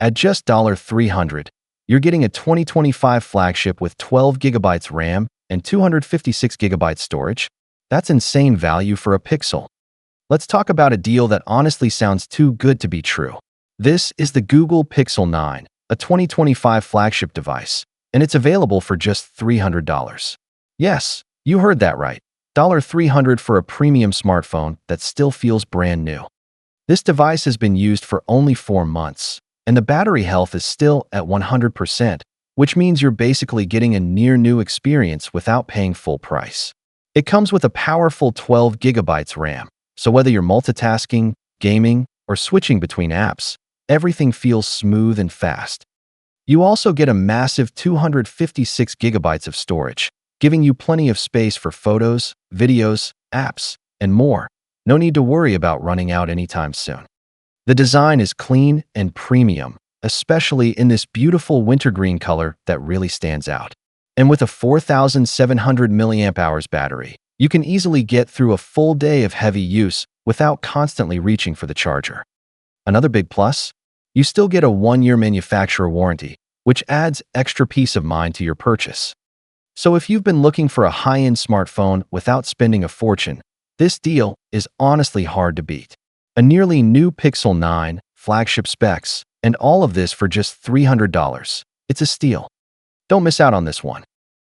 At just $300, you're getting a 2025 flagship with 12 gigabytes RAM and 256 gigabytes storage. That's insane value for a Pixel. Let's talk about a deal that honestly sounds too good to be true. This is the Google Pixel 9, a 2025 flagship device, and it's available for just $300. Yes, you heard that right. $300 for a premium smartphone that still feels brand new. This device has been used for only 4 months, and the battery health is still at 100%, which means you're basically getting a near-new experience without paying full price. It comes with a powerful 12 gigabytes RAM, so whether you're multitasking, gaming, or switching between apps, everything feels smooth and fast. You also get a massive 256 gigabytes of storage, giving you plenty of space for photos, videos, apps, and more. No need to worry about running out anytime soon. The design is clean and premium, especially in this beautiful wintergreen color that really stands out. And with a 4,700 mAh battery, you can easily get through a full day of heavy use without constantly reaching for the charger. Another big plus? You still get a 1-year manufacturer warranty, which adds extra peace of mind to your purchase. So if you've been looking for a high-end smartphone without spending a fortune, this deal is honestly hard to beat. A nearly new Pixel 9, flagship specs, and all of this for just $300. It's a steal. Don't miss out on this one.